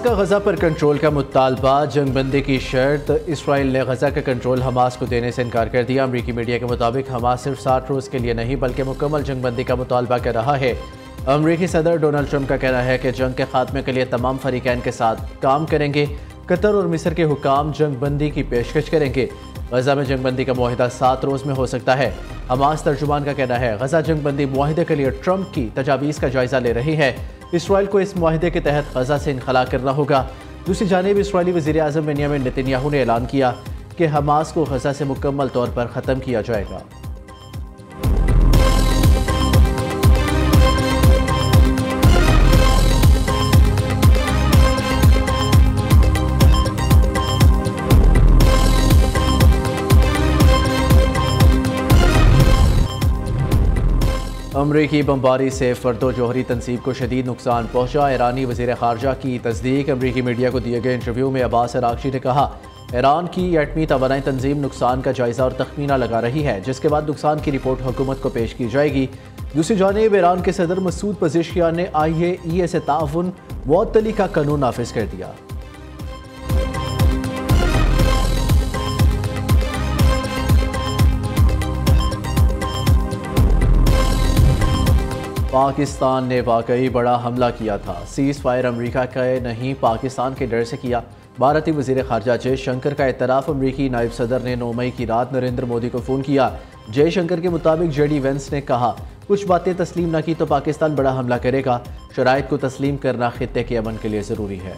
का गजा पर कंट्रोल का मुतालबा, जंगबंदी की शर्त। इसराइल ने गजा का कंट्रोल हमास को देने से इनकार कर दिया। अमरीकी मीडिया के मुताबिक हमास सिर्फ 60 रोज़ के लिए नहीं बल्कि मुकम्मल जंगबंदी का मुतालबा कर रहा है। अमरीकी सदर डोनाल्ड ट्रंप का कहना है कि जंग के खात्मे के लिए तमाम फरीकैन के साथ काम करेंगे। कतर और मिस्र के हुकाम जंगबंदी की पेशकश करेंगे। गजा में जंगबंदी का मुआहिदा 7 रोज़ में हो सकता है। हमास तर्जुमान का कहना है गजा जंगबंदी मुआहिदे के लिए ट्रंप की तजावीज़ का जायजा ले रही है। इसराइल को इस मुआहिदे के तहत गजा से इनखला करना होगा। दूसरी जानिब इसराइली वज़ीर-ए-आज़म बेंयामिन नेतन्याहू ने ऐलान किया कि हमास को गजा से मुकम्मल तौर पर ख़त्म किया जाएगा। अमरीकी बमबारी से फर्दो जौहरी तनसीब को शदीद नुकसान पहुंचा। ईरानी वज़ीर ख़ारजा की तस्दीक। अमरीकी मीडिया को दिए गए इंटरव्यू में अब्बास अरागची ने कहा, ईरान की एटमी तवानाई तंजीम नुकसान का जायजा और तखमीना लगा रही है, जिसके बाद नुकसान की रिपोर्ट हुकूमत को पेश की जाएगी। दूसरी जानिब ईरान के सदर मसूद पज़ेश्कियान ने IAEA से ताउन मुअत्तली का कानून नाफिज कर दिया। पाकिस्तान ने वाकई बड़ा हमला किया था। सीज़ फायर अमरीका का नहीं पाकिस्तान के डर से किया। भारतीय वज़ीर ख़ारजा जयशंकर का इतराफ़। अमरीकी नायब सदर ने 9 मई की रात नरेंद्र मोदी को फ़ोन किया। जयशंकर के मुताबिक JD वेंस ने कहा, कुछ बातें तस्लीम न की तो पाकिस्तान बड़ा हमला करेगा। शराइत को तस्लीम करना खित्ते के अमन के लिए ज़रूरी है।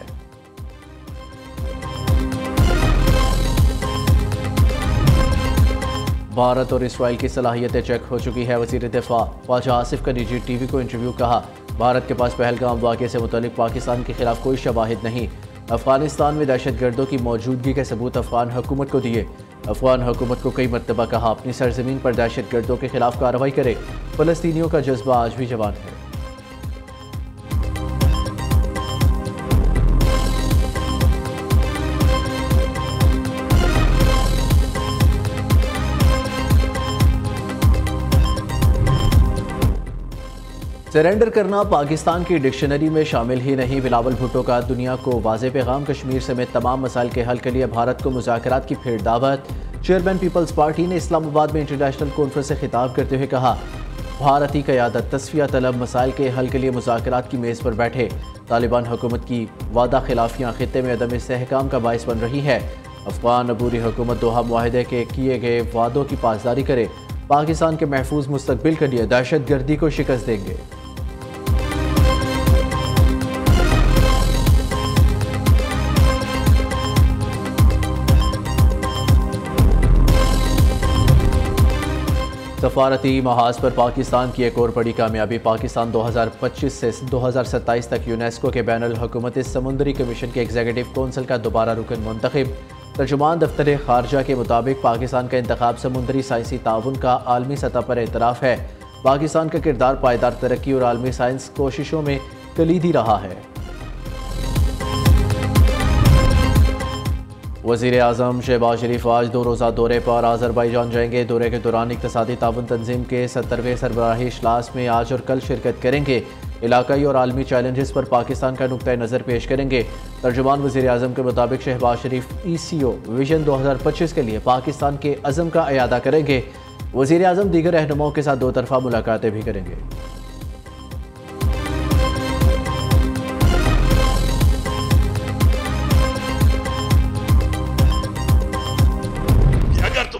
भारत और इसराइल की सलाहियतें चेक हो चुकी है। वज़ीर दिफा ख्वाजा आसिफ का निजी TV को इंटरव्यू। कहा, भारत के पास पहलगाम वाक़े से मुतालिक पाकिस्तान के खिलाफ कोई शवाहिद नहीं। अफगानिस्तान में दहशतगर्दों की मौजूदगी के सबूत अफगान हुकूमत को दिए। अफगान हुकूमत को कई मरतबा कहा अपनी सरजमीन पर दहशतगर्दों के खिलाफ कार्रवाई करे। फ़लस्तीनियों का जज्बा आज भी जवान है। सरेंडर करना पाकिस्तान की डिक्शनरी में शामिल ही नहीं। बिलावल भुट्टो का दुनिया को वाज़ेह पैगाम। कश्मीर समेत तमाम मसाइल के हल के लिए भारत को मुज़ाकरात की फिर दावत। चेयरमैन पीपल्स पार्टी ने इस्लामाबाद में इंटरनेशनल कॉन्फ्रेंस से खिताब करते हुए कहा, भारतीय क़यादत तस्फिया तलब मसाइल के हल के लिए मुज़ाकरात की मेज़ पर बैठे। तालिबान हुकूमत की वादा खिलाफियाँ खित्ते में अदम इस्तेहकाम का बाइस बन रही है। अफगान अबूरी हुकूमत दोहा मुआहिदे के किए गए वादों की पासदारी करे। पाकिस्तान के महफूज मुस्तकबिल के लिए दहशत गर्दी को शिकस्त देंगे। सफारती महाज पर पाकिस्तान की एक और बड़ी कामयाबी। पाकिस्तान 2025 से 2027 तक यूनेस्को के बैनुल हुकूमती समुद्री कमीशन के एग्जीक्यूटिव कौंसिल का दोबारा रुकन मुंतखब। तर्जुमान दफ्तर खारजा के मुताबिक पाकिस्तान का इंतखाब समुद्री साइंसी ताउन का आलमी सतह पर एतराफ़ है। पाकिस्तान का किरदार पायदार तरक्की और आलमी साइंस कोशिशों में कलीदी रहा है। वज़ीर-ए-आज़म शहबाज शरीफ आज 2 रोज़ा दौरे पर आज़रबाईजान जाएंगे। दौरे के दौरान इक़्तिसादी ताउन तंजीम के 70वें सरबराही इजलास में आज और कल शिरकत करेंगे। इलाकाई और आलमी चैलेंजेस पर पाकिस्तान का नुक्ता नज़र पेश करेंगे। तर्जुमान वज़ीर-ए-आज़म के मुताबिक शहबाज शरीफ ECO विजन 2025 के लिए पाकिस्तान के अज़म का अयादा करेंगे। वज़ीर-ए-आज़म दीगर रहनुमाओं के साथ 2 तरफ़ा मुलाकातें भी करेंगे।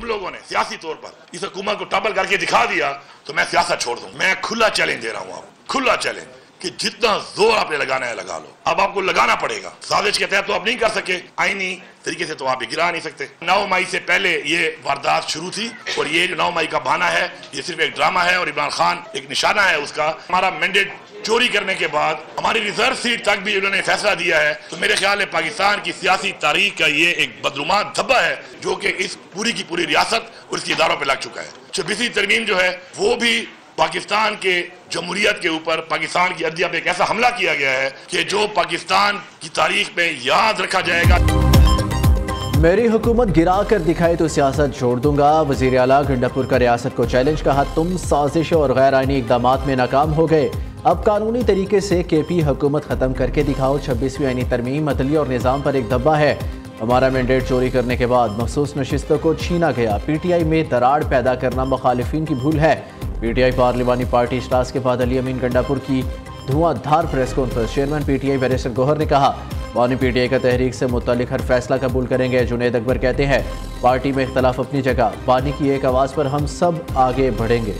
लोगों ने सियासी तौर पर इस हुकूमत को टबल करके दिखा दिया तो मैं सियासत छोड़ दूं। मैं खुला चैलेंज दे रहा हूं आपको, खुला चैलेंज कि जितना जोर आपने लगाना है लगा लो। अब आपको लगाना पड़ेगा। साजिश के तहत तो आप नहीं कर सके, आईनी तरीके से तो आप गिरा नहीं सकते। 9 मई से पहले ये वारदात शुरू थी और ये 9 मई का बहाना है, ये सिर्फ एक ड्रामा है और इमरान खान एक निशाना है उसका। हमारा मैंडेट चोरी करने के बाद हमारी रिजर्व सीट तक भी उन्होंने फैसला दिया है। तो मेरे ख्याल है पाकिस्तान की सियासी तारीख का ये एक बदरुमान धब्बा है जो कि इस पूरी की पूरी रियासत और इसके इदारों पर लग चुका है। 26वीं तरमीम जो है वो भी पाकिस्तान के जमहूरियत के ऊपर, पाकिस्तान की अदलिया पे एक ऐसा हमला किया गया है कि जो पाकिस्तान की तारीख में याद रखा जाएगा। मेरी हुकूमत गिरा कर दिखाए तो सियासत छोड़ दूंगा। वज़ीर आला गंडापुर का रियासत को चैलेंज। कहा, तुम साजिश और गैर आईनी इकदामात में नाकाम हो गए। अब कानूनी तरीके से KP हुकूमत ख़त्म करके दिखाओ। 26वीं आईनी तरमीम अदली और निज़ाम पर एक धब्बा है। हमारा मैंडेट चोरी करने के बाद मखसूस नशिस्तों को छीना गया। PTI में दरार पैदा करना मुखालिफिन की भूल है। PTI पार्लिमानी पार्टी इजलास के बाद अली अमीन गंडापुर की धुआंधार press conference. Chairman PTI barrister Gohar ने कहा, बानी PTI का तहरीक से मुतालिक हर फैसला कबूल करेंगे। जुनैद अकबर कहते हैं, पार्टी में इख्तलाफ अपनी जगह, बानी की एक आवाज़ पर हम सब आगे बढ़ेंगे।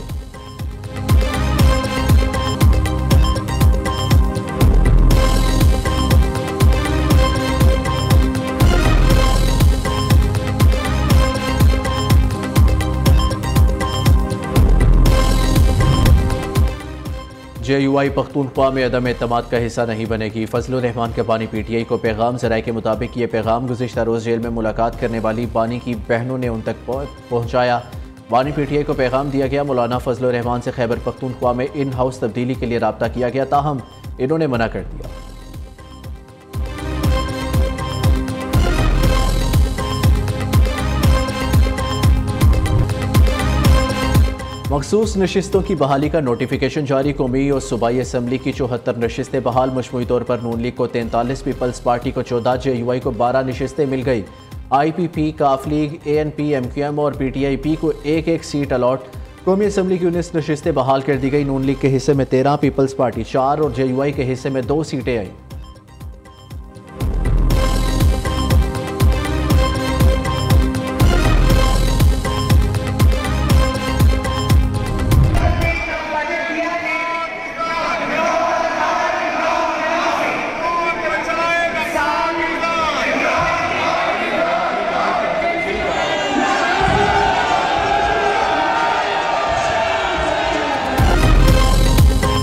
JUI पख्तूनख्वा में अदम एतमाद का हिस्सा नहीं बनेगी। फजलुर रहमान के बानी PTI को पैगाम। ज़राए के मुताबिक ये पैगाम गुज़िश्ता रोज़ जेल में मुलाकात करने वाली बानी की बहनों ने उन तक पहुँचाया। बानी PTI को पैगाम दिया गया। मौलाना फजलुर रहमान से खैबर पख्तूनख्वा में इन हाउस तब्दीली के लिए रब्ता किया गया, ताहम इन्होंने मना कर दिया। मखसूस नशिस्तों की बहाली का नोटिफिकेशन जारी। कौमी और सूबाई असम्बली की 74 नशिस्तें बहाल। मजमूई तौर पर नून लीग को 43, पीपल्स पार्टी को 14, JUI को 12 नशिस्तें मिल गई। IPP, काफ लीग, ANP, MQM और PTIP को एक एक सीट अलॉट। कौमी असम्बली की 19 नशिस्तें बहाल कर दी गई। नून लीग के हिस्से में 13, पीपल्स पार्टी 4 और JUI के हिस्से में 2 सीटें आईं।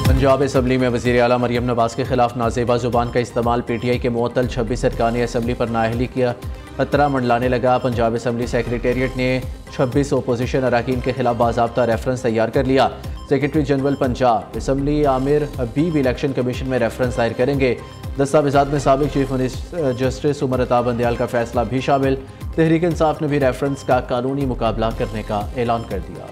पंजाब असम्बली में वज़ीर आला मरियम नवाज़ के खिलाफ नाजेबा ज़ुबान का इस्तेमाल। PTI के मुअत्तल 26 अरकान असम्बली पर नाअहली किया खतरा मंडलाने लगा। पंजाब असम्बली सेक्रेटेरिएट ने 26 अपोजिशन अरकान के खिलाफ बाज़ाब्ता रेफरेंस तैयार कर लिया। Secretary general Punjab assembly Amir Habib election commission में रेफरेंस दायर करेंगे। दस्तावेज़ात में साबिक चीफ जस्टिस उमर अता बंदयाल का फैसला भी शामिल। तहरीक इंसाफ ने भी रेफरेंस का कानूनी मुकाबला करने का ऐलान कर दिया।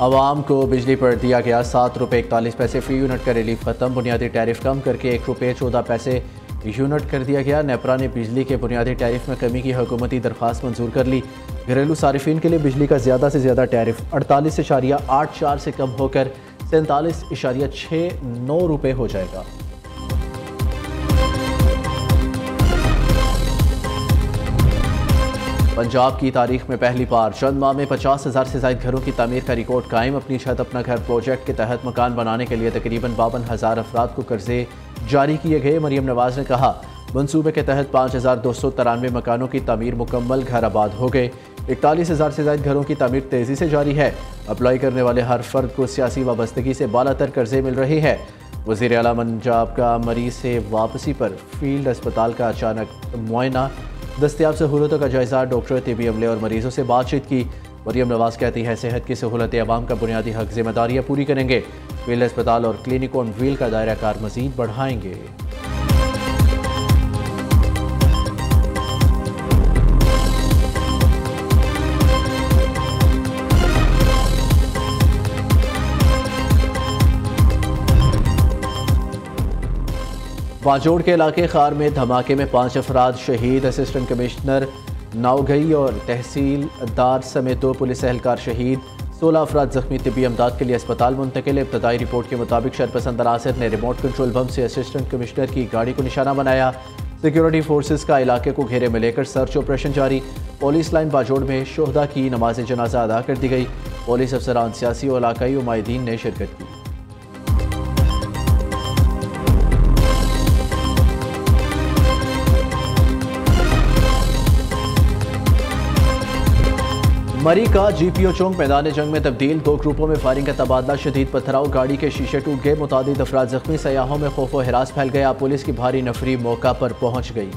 आवाम को बिजली पर दिया गया 7 रुपये 41 पैसे फ़ी यूनिट का रिलीफ ख़त्म। बुनियादी टैरिफ कम करके 1 रुपये 14 पैसे यूनिट कर दिया गया। नेपरा ने बिजली के बुनियादी टैरिफ में कमी की हुकूमती दरख्वास्त मंजूर कर ली। घरेलू सारिफिन के लिए बिजली का ज़्यादा से ज़्यादा टैरिफ 48.84 से कम होकर 47.69 रुपये हो जाएगा। पंजाब की तारीख में पहली बार चंद माह में 50,000 से ज़ायद घरों की तामीर का रिकॉर्ड कायम। अपनी छत अपना घर प्रोजेक्ट के तहत मकान बनाने के लिए तकरीबन 52,000 अफराद को कर्जे जारी किए गए। मरियम नवाज़ ने कहा, मनसूबे के तहत 5,293 मकानों की तामीर मुकम्मल, घर आबाद हो गए। 41,000 से ज़ायद घरों की तामीर तेज़ी से जारी है। अप्लाई करने वाले हर फर्द को सियासी वाबस्तगी से बालातर कर्जे मिल रहे हैं। वज़ीर आला पंजाब का मरीज से वापसी पर फील्ड अस्पताल का अचानक मुआयना। दस्तियाब सहूलतों का जायज़ा। डॉक्टर, तिबी अमले और मरीजों से बातचीत की। मरियम नवाज़ कहती है, सेहत की सहूलतें आवाम का बुनियादी हक, जिम्मेदारियाँ पूरी करेंगे। फील्ड अस्पताल और क्लिनिक ऑन व्हील का दायरा कार मज़ीद बढ़ाएंगे। बाजोड़ के इलाके खार में धमाके में 5 अफराद शहीद। असिस्टेंट कमिश्नर नावगई और तहसीलदार समेत 2 पुलिस एहलकार शहीद। 16 अफराद जख्मी, तिब्बी अमदाद के लिए अस्पताल मुंतकिल। इब्तदाई रिपोर्ट के मुताबिक शरपसंद अनासर ने रिमोट कंट्रोल बम से असिस्टेंट कमिश्नर की गाड़ी को निशाना बनाया। सिक्योरिटी फोर्सेस का इलाके को घेरे में लेकर सर्च ऑपरेशन जारी। पुलिस लाइन बाजोड़ में शोहदा की नमाज जनाजा अदा कर दी गई। पुलिस अफसरान, सियासी और इलाकाई उमायदीन ने शिरकत की। मरी का GPO चौक मैदान जंग में तब्दील। 2 ग्रुपों में फायरिंग का तबादला। शदीद पथराव, गाड़ी के शीशे टूट गए। मुतादिद अफराद जख्मी। सयाहों में खौफ व हिरास फैल गया। पुलिस की भारी नफरी मौका पर पहुंच गई।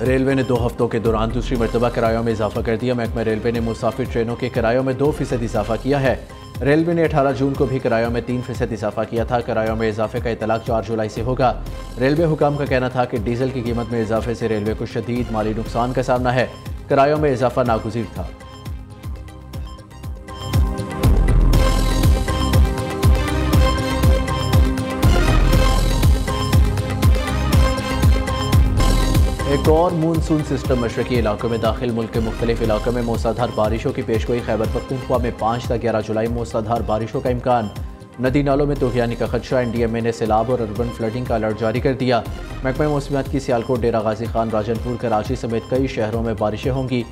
रेलवे ने 2 हफ्तों के दौरान दूसरी मरतबा किरायों में इजाफा कर दिया। महकमा रेलवे ने मुसाफिर ट्रेनों के किरायों में 2% इजाफा किया है। रेलवे ने 18 जून को भी किरायों में 3% इजाफा किया था। किरायों में इजाफे का इतलाक 4 जुलाई से होगा। रेलवे हुकाम का कहना था कि डीजल की कीमत में इजाफे से रेलवे को शदीद माली नुकसान का सामना है। किरायों में इजाफा नागुज़ीर था। एक और मानसून सिस्टम मशरकी इलाकों में दाखिल। मुल्क के मुख्तलिफ इलाकों में मूसलाधार बारिशों की पेशगोई। खैबर पख्तूनख्वा में 5 से 11 जुलाई मूसलाधार बारिशों का इम्कान। नदी नालों में तूफ़ानी का खदशा। NDMA ने सैलाब और अर्बन फ्लडिंग का अलर्ट जारी कर दिया। महकमा मौसमियात की सियालकोट, डेरा गाजी खान, राजनपुर, कराची समेत कई शहरों में बारिशें होंगी।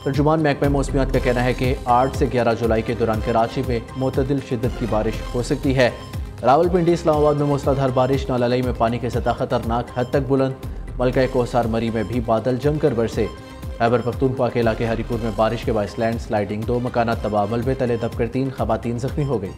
तर्जुमान महकमा मौसमियात का कहना है कि 8 से 11 जुलाई के दौरान कराची में मुतदिल शिद्दत की बारिश हो सकती है। रावलपिंडी, इस्लामाबाद में मूसलाधार बारिश। नाला में पानी की सतह खतरनाक हद तक बुलंद। मलका कोसार मरी में भी बादल जमकर बरसे। खैबर पख्तूनख्वा के इलाके हरीपुर में बारिश के बायस लैंड स्लाइडिंग, 2 मकानात तबाह। मलबे तले दबकर 3 खवातीन जख्मी हो गई।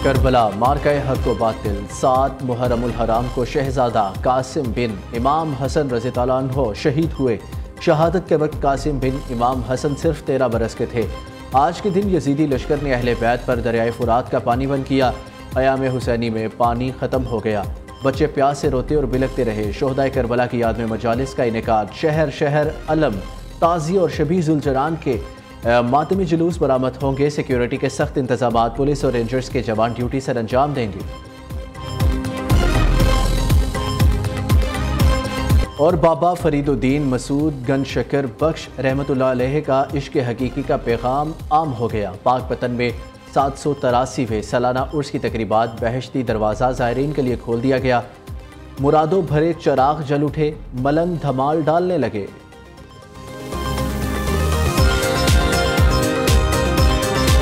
करबला, मार्काए हक व बातिल। 7 मुहर्रमुल हराम को शहजादा कासिम बिन इमाम हसन रज़ी अल्लाह अन्हो शहीद हुए। शहादत के वक्त कासिम बिन इमाम हसन सिर्फ 13 बरस के थे। आज के दिन यजीदी लश्कर ने अहले बैत पर दरियाए फुरात का पानी बंद किया। क़याम हुसैनी में पानी ख़त्म हो गया। बच्चे प्यास से रोते और बिलखते रहे। शोहदाए करबला की याद में मजालिस का इनेकाद। शहर शहर अलम, ताज़ी और शबीह जुल्जरान के मातमी जुलूस बरामद होंगे। सिक्योरिटी के सख्त इंतजामात। पुलिस और रेंजर्स के जवान ड्यूटी सर अंजाम देंगे। और बाबा फरीदुद्दीन मसूद गन शकर बख्श रहमतुल्लाह अलैह का इश्क हकीकी का पैगाम आम हो गया। पाकपतन में 783वें सालाना उर्स की तकरीबात बहश्ती दरवाज़ा ज़ायरीन के लिए खोल दिया गया। मुरादों भरे चराग जल उठे, मलंग धमाल डालने लगे।